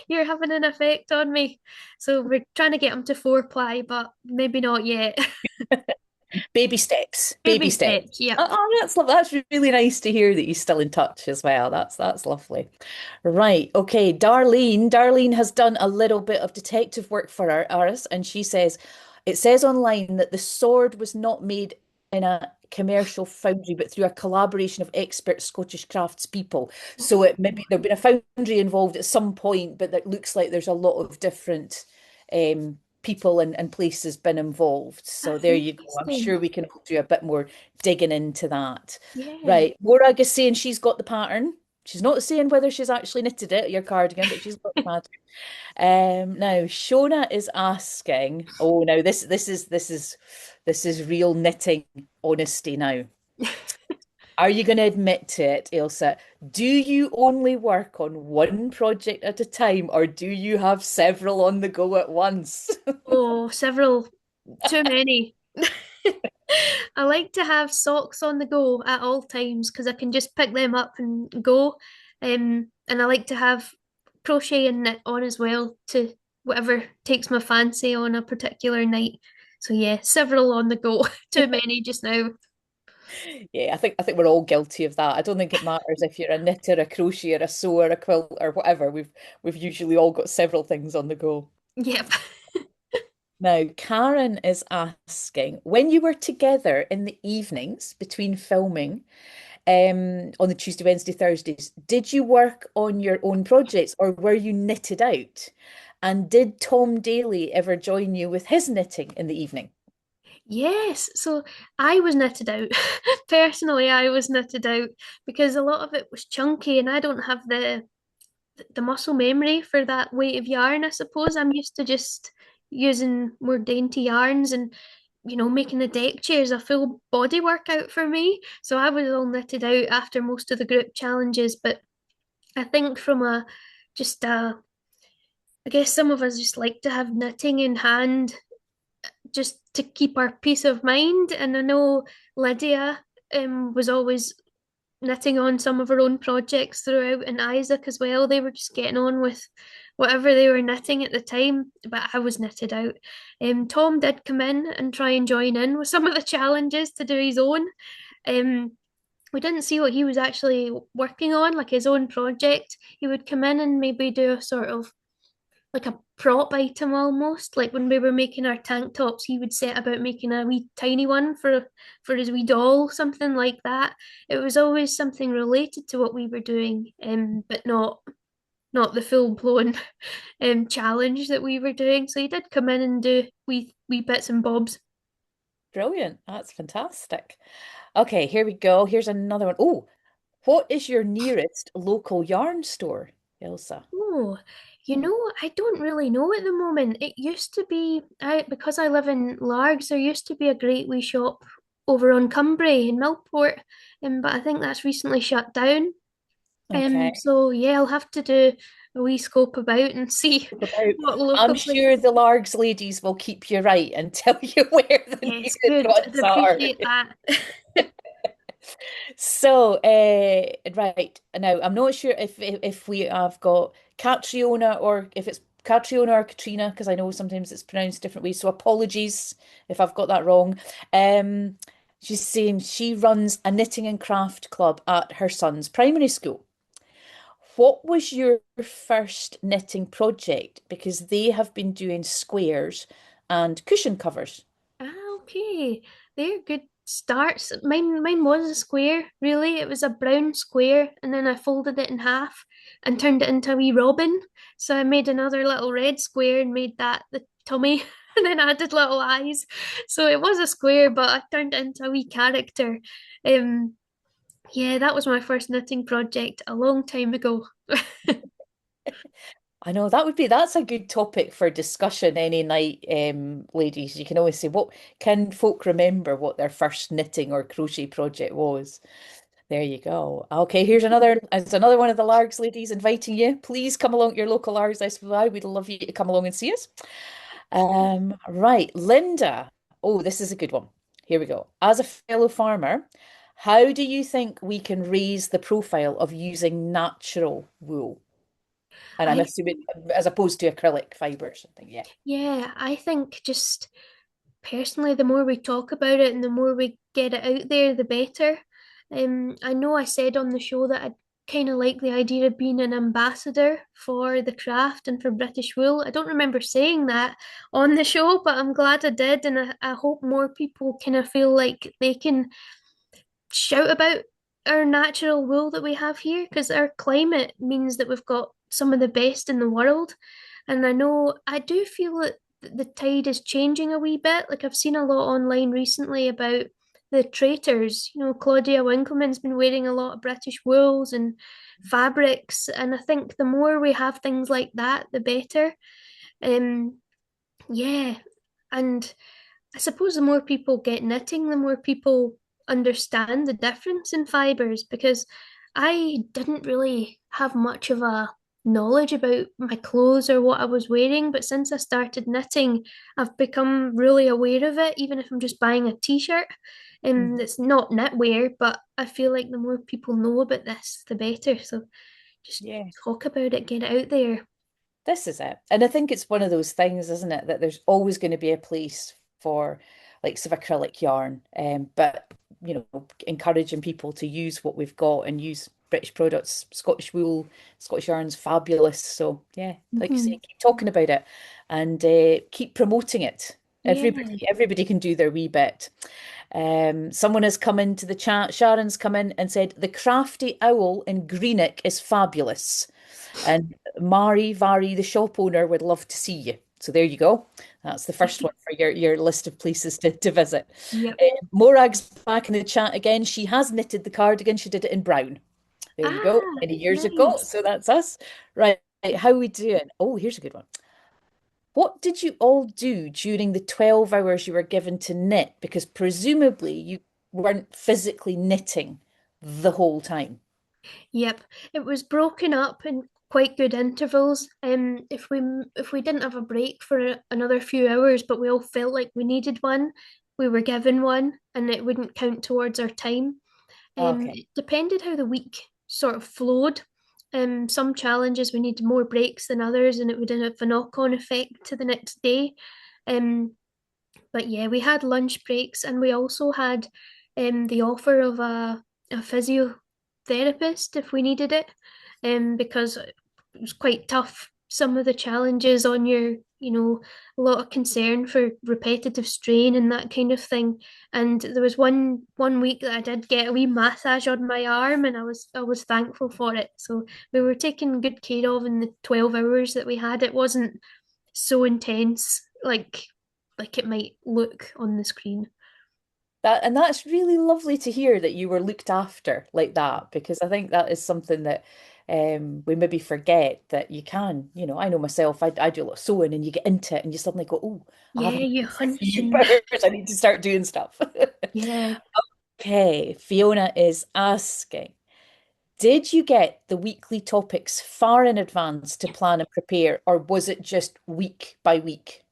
You're having an effect on me." So we're trying to get him to 4-ply, but maybe not yet. baby steps, Baby baby steps. steps, yep. That's really nice to hear that he's still in touch as well. That's lovely. Right, okay. Darlene has done a little bit of detective work for us, and she says it says online that the sword was not made in a commercial foundry, but through a collaboration of expert Scottish craftspeople. So it maybe there'd been a foundry involved at some point, but it looks like there's a lot of different people and places been involved. So That's there you go. I'm interesting. sure we can do a bit more digging into that. Yeah. Right. Morag is saying she's got the pattern. She's not saying whether she's actually knitted it, your cardigan, but she's got the pattern. Now Shona is asking, oh, now this is real knitting honesty now. Are you going to admit to it, Ailsa? Do you only work on one project at a time, or do you have several on the go at once? Oh, several, too many. I like to have socks on the go at all times because I can just pick them up and go. And I like to have crochet and knit on as well to whatever takes my fancy on a particular night. So yeah, several on the go. Too many just now. Yeah, I think we're all guilty of that. I don't think it matters if you're a knitter, a crocheter, a sewer, a quilt, or whatever. We've usually all got several things on the go. Yep. Now, Karen is asking, when you were together in the evenings between filming, on the Tuesday, Wednesday, Thursdays, did you work on your own projects or were you knitted out? And did Tom Daly ever join you with his knitting in the evening? Yes, so I was knitted out. Personally, I was knitted out because a lot of it was chunky and I don't have the muscle memory for that weight of yarn, I suppose. I'm used to just using more dainty yarns and making the deck chairs a full body workout for me. So I was all knitted out after most of the group challenges, but I think from a just I guess some of us just like to have knitting in hand just to keep our peace of mind. And I know Lydia was always knitting on some of her own projects throughout, and Isaac as well. They were just getting on with whatever they were knitting at the time, but I was knitted out. Tom did come in and try and join in with some of the challenges to do his own. Um, we didn't see what he was actually working on, like his own project. He would come in and maybe do a sort of like a prop item almost. Like when we were making our tank tops, he would set about making a wee tiny one for his wee doll, something like that. It was always something related to what we were doing, but not the full blown challenge that we were doing. So he did come in and do wee bits and bobs. Brilliant. That's fantastic. Okay, here we go. Here's another one. Oh, what is your nearest local yarn store, Ailsa? Oh, I don't really know at the moment. It used to be, because I live in Largs, there used to be a great wee shop over on Cumbria in Millport, but I think that's recently shut down. Okay. So yeah, I'll have to do a wee scope about and see About, what I'm local place. sure the Largs ladies will keep you right and tell you where the Yes, nearest good. I'd ones are. appreciate that. So, right now, I'm not sure if we have got Catriona or if it's Catriona or Katrina, because I know sometimes it's pronounced different ways. So apologies if I've got that wrong. Um, she's saying she runs a knitting and craft club at her son's primary school. What was your first knitting project? Because they have been doing squares and cushion covers. Okay. They're good starts. Mine was a square, really. It was a brown square, and then I folded it in half and turned it into a wee robin. So I made another little red square and made that the tummy, and then added little eyes. So it was a square, but I turned it into a wee character. Um, yeah, that was my first knitting project a long time ago. I know that's a good topic for discussion any night, ladies. You can always say, what can folk remember what their first knitting or crochet project was? There you go. Okay, here's another it's another one of the Largs ladies inviting you. Please come along to your local Largs SWI. We'd love you to come along and see us. Right, Linda. Oh, this is a good one. Here we go. As a fellow farmer, how do you think we can raise the profile of using natural wool? And I'm I assuming as opposed to acrylic fiber or something. Yeah. Yeah, I think just personally, the more we talk about it and the more we get it out there, the better. I know I said on the show that I'd kind of like the idea of being an ambassador for the craft and for British wool. I don't remember saying that on the show, but I'm glad I did, and I hope more people kind of feel like they can shout about our natural wool that we have here because our climate means that we've got some of the best in the world. And I know I do feel that the tide is changing a wee bit. Like I've seen a lot online recently about the traitors. Claudia Winkleman's been wearing a lot of British wools and fabrics. And I think the more we have things like that, the better. Um, yeah. And I suppose the more people get knitting, the more people understand the difference in fibers because I didn't really have much of a knowledge about my clothes or what I was wearing, but since I started knitting, I've become really aware of it, even if I'm just buying a t-shirt. And Mhm. it's not knitwear, but I feel like the more people know about this, the better. So just Yeah. talk about it, get it out there. This is it. And I think it's one of those things, isn't it, that there's always going to be a place for like sort of acrylic yarn. But encouraging people to use what we've got and use British products, Scottish wool, Scottish yarn's fabulous. So yeah, like you say, Mhm. keep talking about it and keep promoting it. Yeah. Everybody can do their wee bit. Someone has come into the chat. Sharon's come in and said the crafty owl in Greenock is fabulous. And Mari, Vari, the shop owner, would love to see you. So there you go. That's the first one for your list of places to visit. Yep. Morag's back in the chat again. She has knitted the cardigan. She did it in brown. There you go. Ah, Many years ago. nice. So that's us. Right. How we doing? Oh, here's a good one. What did you all do during the 12 hours you were given to knit? Because presumably you weren't physically knitting the whole time. Yep, it was broken up in quite good intervals. If we didn't have a break for another few hours, but we all felt like we needed one, we were given one, and it wouldn't count towards our time. Okay. It depended how the week sort of flowed. Some challenges we needed more breaks than others, and it would have a knock-on effect to the next day. Um, but yeah, we had lunch breaks, and we also had the offer of a physiotherapist if we needed it, because it was quite tough. Some of the challenges on a lot of concern for repetitive strain and that kind of thing. And there was one week that I did get a wee massage on my arm, and I was thankful for it. So we were taken good care of in the 12 hours that we had. It wasn't so intense like it might look on the screen. That's really lovely to hear that you were looked after like that, because I think that is something that we maybe forget that you can, I know myself, I do a lot of sewing and you get into it and you suddenly go, oh, I Yeah, haven't you a hunch few and hours, I need to start doing stuff. yeah. Okay, Fiona is asking, did you get the weekly topics far in advance to plan and prepare, or was it just week by week?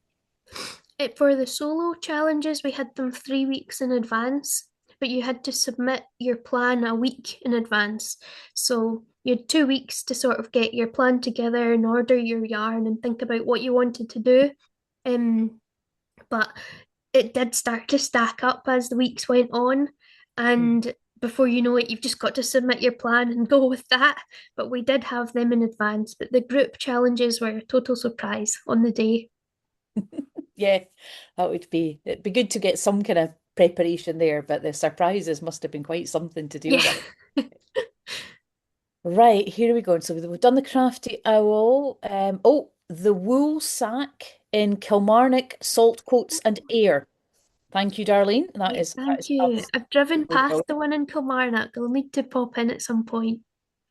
For the solo challenges, we had them 3 weeks in advance, but you had to submit your plan a week in advance. So you had 2 weeks to sort of get your plan together and order your yarn and think about what you wanted to do. Um, but it did start to stack up as the weeks went on, Hmm. and before you know it, you've just got to submit your plan and go with that. But we did have them in advance, but the group challenges were a total surprise on the day. Yeah, it'd be good to get some kind of preparation there, but the surprises must have been quite something to deal Yeah. with. Right, here we go. So we've done the crafty owl. Oh, the wool sack in Kilmarnock, salt coats and air. Thank you, Darlene. That Yeah, that thank is you. I've driven absolutely past brilliant. the one in Kilmarnock. I'll need to pop in at some point.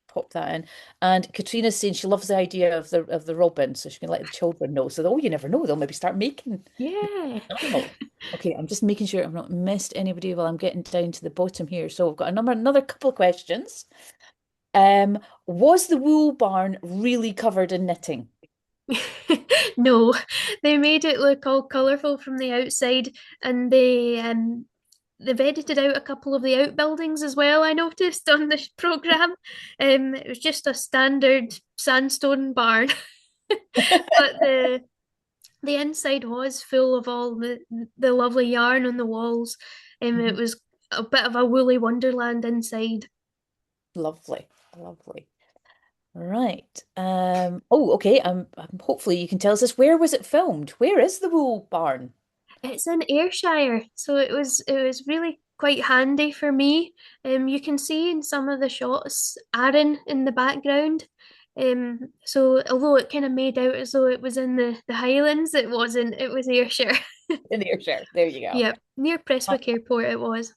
Pop that in. And Katrina's saying she loves the idea of the robin, so she can let the children know. So, oh, you never know, they'll maybe start making Yeah. animals. Okay, I'm just making sure I've not missed anybody while I'm getting down to the bottom here. So I've got another couple of questions. Was the wool barn really covered in knitting? No, they made it look all colourful from the outside, and they've edited out a couple of the outbuildings as well, I noticed on this programme. It was just a standard sandstone barn, but the inside was full of all the lovely yarn on the walls. It Mhm. was a bit of a woolly wonderland inside. Lovely, lovely. Right. Oh, okay. Hopefully you can tell us this. Where was it filmed? Where is the wool barn? It's in Ayrshire, so it was really quite handy for me. You can see in some of the shots Arran in the background. So although it kind of made out as though it was in the Highlands, it wasn't. It was Ayrshire. In Ayrshire. There you go. Yep, near Prestwick Airport it was.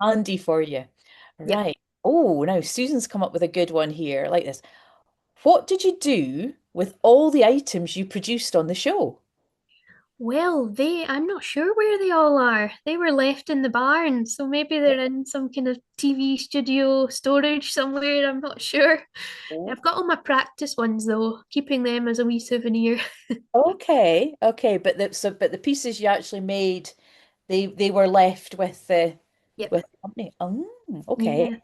Handy for you. Yep. Right. Oh, now Susan's come up with a good one here, like this. What did you do with all the items you produced on the show? Well, I'm not sure where they all are. They were left in the barn, so maybe they're in some kind of TV studio storage somewhere. I'm not sure. Oh, I've got all my practice ones though, keeping them as a wee souvenir. okay, okay, but the pieces you actually made, they were left Yep. with the company. Oh, okay. Yeah.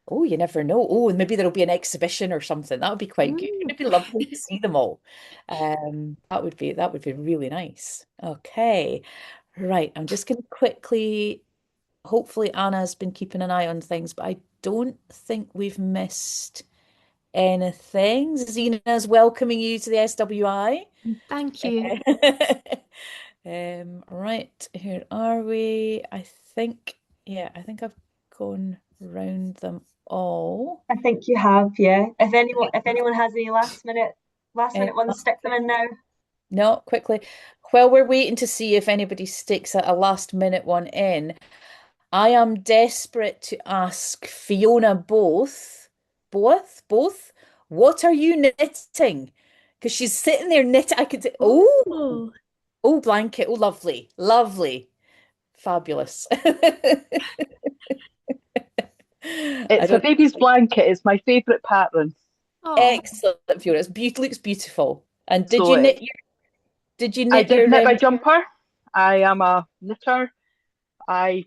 Oh, you never know. Oh, and maybe there'll be an exhibition or something. That would be quite good. Mm. It'd be lovely to see them all. That would be really nice. Okay. Right. I'm just going to quickly, hopefully Anna's been keeping an eye on things, but I don't think we've missed anything. Zena's welcoming you to the SWI. Thank you. Right, here are we? I think I've gone round them all. I think you have, yeah. If Okay. anyone has any last minute Any ones, last stick them in questions? now. No, quickly. While we're waiting to see if anybody sticks a last minute one in, I am desperate to ask Fiona both, what are you knitting? Because she's sitting there knitting. I could say, Oh, oh, blanket. Oh, lovely, lovely, fabulous. I It's a don't. baby's blanket. It's my favourite pattern. oh, Excellent, Fiona. It's beautiful. Looks beautiful. And So did you I knit did your knit my jumper. I am a knitter. I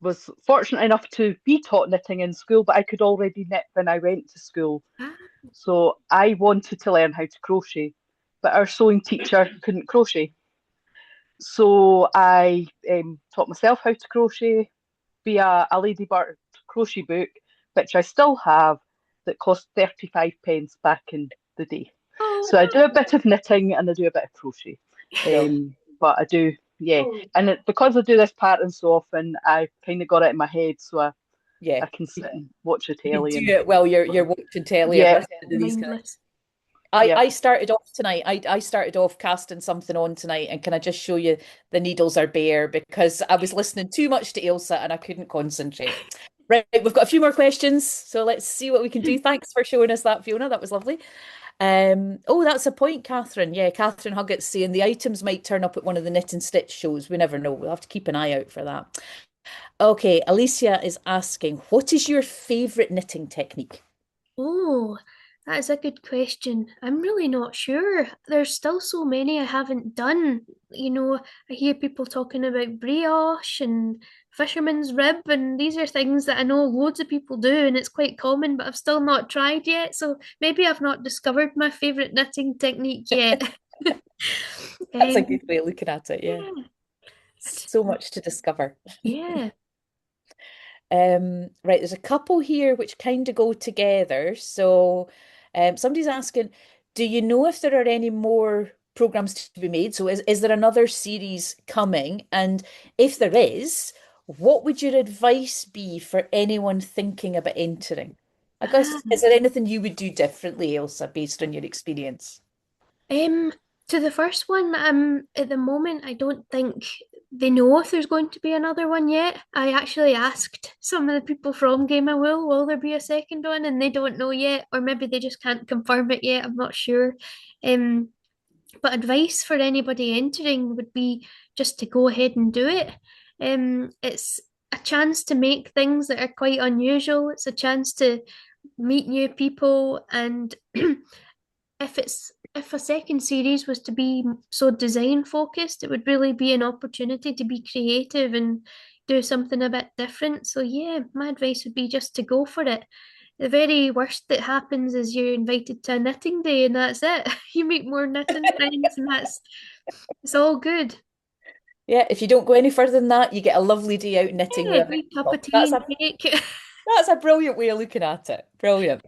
was fortunate enough to be taught knitting in school, but I could already knit when I went to school. ah, So I wanted to learn how to crochet, but our sewing teacher couldn't crochet. So I taught myself how to crochet via a Ladybird crochet book, which I still have, that cost 35 pence back in the day. So I oh, do a bit of knitting and I do a bit of crochet. Brilliant. But I do, yeah. And because I do this pattern so often, I kind of got it in my head, so Yeah. I can sit and watch the You can telly do and it while you're watching telly and yeah, listening to these kind of. mindless. yeah. I started off tonight. I started off casting something on tonight, and can I just show you the needles are bare because I was listening too much to Ailsa and I couldn't concentrate. Right, we've got a few more questions, so let's see what we can do. Thanks for showing us that, Fiona. That was lovely. Oh, that's a point, Catherine. Yeah, Catherine Huggett's saying the items might turn up at one of the knit and stitch shows. We never know. We'll have to keep an eye out for that. Okay, Alicia is asking, what is your favorite knitting technique? Oh, that is a good question. I'm really not sure. There's still so many I haven't done. I hear people talking about brioche and fisherman's rib, and these are things that I know loads of people do, and it's quite common, but I've still not tried yet. So maybe I've not discovered my favorite knitting technique yet. That's a Um, good way of looking at it. Yeah, yeah, so much to discover. yeah. Right, there's a couple here which kind of go together. So, somebody's asking, do you know if there are any more programs to be made? So, is there another series coming? And if there is, what would your advice be for anyone thinking about entering? I guess, Ah. is there anything you would do differently, Elsa, based on your experience? Um, to the first one, at the moment, I don't think they know if there's going to be another one yet. I actually asked some of the people from Game of Wool, will there be a second one? And they don't know yet, or maybe they just can't confirm it yet. I'm not sure. Um, but advice for anybody entering would be just to go ahead and do it. It's a chance to make things that are quite unusual. It's a chance to meet new people and if a second series was to be so design focused, it would really be an opportunity to be creative and do something a bit different. So yeah, my advice would be just to go for it. The very worst that happens is you're invited to a knitting day and that's it. You meet more knitting friends and it's all good. Yeah, if you don't go any further than that, you get a lovely day out knitting Yeah, with a a great cup miracle. of tea and cake. That's a brilliant way of looking at it. Brilliant.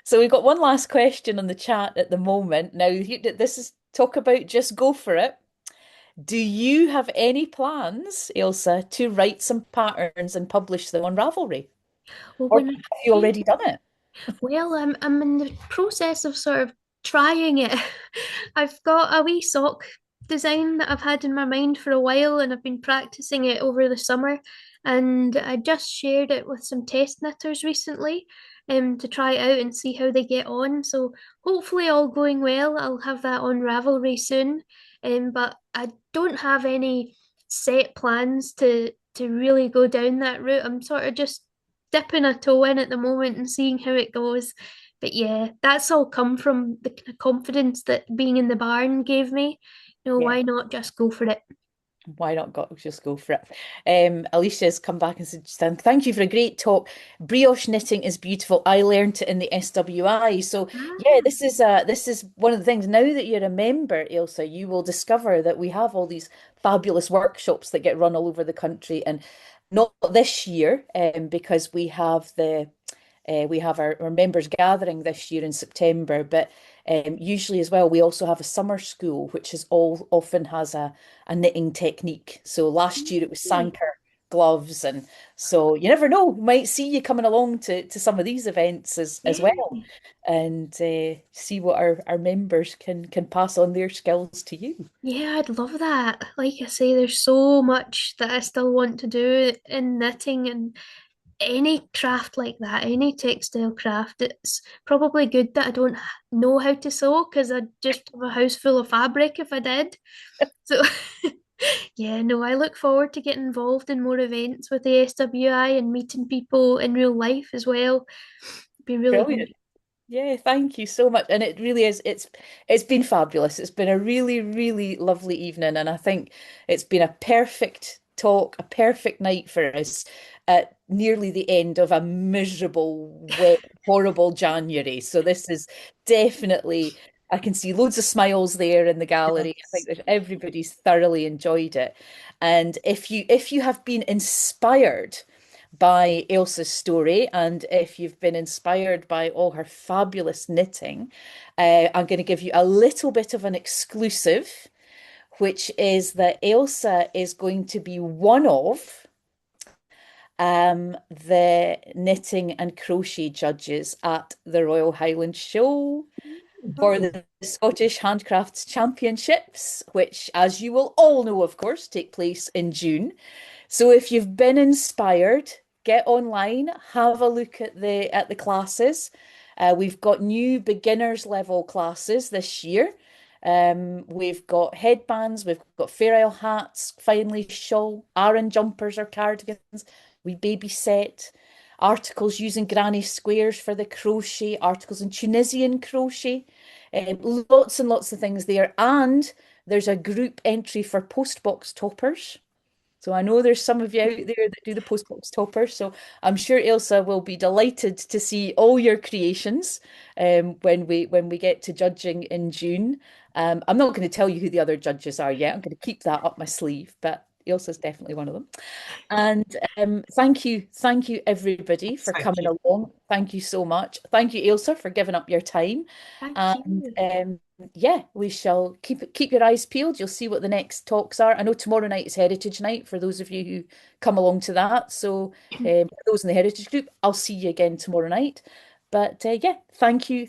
So we've got one last question on the chat at the moment. Now, this is talk about just go for it. Do you have any plans, Ailsa, to write some patterns and publish them on Ravelry? Well, Or when have I you say already done it? Well, I'm in the process of sort of trying it. I've got a wee sock design that I've had in my mind for a while, and I've been practicing it over the summer. And I just shared it with some test knitters recently, to try it out and see how they get on. So hopefully, all going well, I'll have that on Ravelry soon. But I don't have any set plans to really go down that route. I'm sort of just dipping a toe in at the moment and seeing how it goes. But yeah, that's all come from the kind of confidence that being in the barn gave me. Yeah. Why not just go for it? Why not just go for it? Alicia's come back and said, Thank you for a great talk. Brioche knitting is beautiful. I learned it in the SWI. So yeah, Ah, this is one of the things. Now that you're a member, Ailsa, you will discover that we have all these fabulous workshops that get run all over the country, and not this year, because we have our members gathering this year in September, but usually as well, we also have a summer school, which is all often has a knitting technique. So last year it was okay. Sanker gloves, and so you never know, we might see you coming along to some of these events as Yeah. well, and see what our members can pass on their skills to you. Yeah, I'd love that. Like I say, there's so much that I still want to do in knitting and any craft like that, any textile craft. It's probably good that I don't know how to sew because I'd just have a house full of fabric if I did. So, yeah, no, I look forward to getting involved in more events with the SWI and meeting people in real life as well. It'd be really good. Brilliant. Yeah, thank you so much. And it really is, it's been fabulous. It's been a really, really lovely evening. And I think it's been a perfect talk, a perfect night for us at nearly the end of a miserable, wet, horrible January. So this is definitely, I can see loads of smiles there in the gallery. I think Yes. that everybody's thoroughly enjoyed it. And if you have been inspired by Ailsa's story, and if you've been inspired by all her fabulous knitting, I'm going to give you a little bit of an exclusive, which is that Ailsa is going to be one of the knitting and crochet judges at the Royal Highland Show for Oh, the Scottish Handcrafts Championships, which, as you will all know, of course, take place in June. So if you've been inspired, get online, have a look at the classes. We've got new beginners level classes this year. We've got headbands, we've got Fair Isle hats, finely shawl, Aran jumpers or cardigans, we baby set, articles using granny squares for the crochet, articles in Tunisian crochet, lots and lots of things there. And there's a group entry for postbox toppers. So I know there's some of you out there that do the postbox toppers. So I'm sure Ailsa will be delighted to see all your creations when we get to judging in June. I'm not going to tell you who the other judges are yet. I'm going to keep that up my sleeve, but Ailsa's definitely one of them. And thank you everybody for Thank coming you. along. Thank you so much. Thank you, Ailsa, for giving up your time. thank And you. yeah, we shall keep your eyes peeled. You'll see what the next talks are. I know tomorrow night is Heritage Night for those of you who come along to that. So for those in the Heritage group, I'll see you again tomorrow night. But yeah, thank you.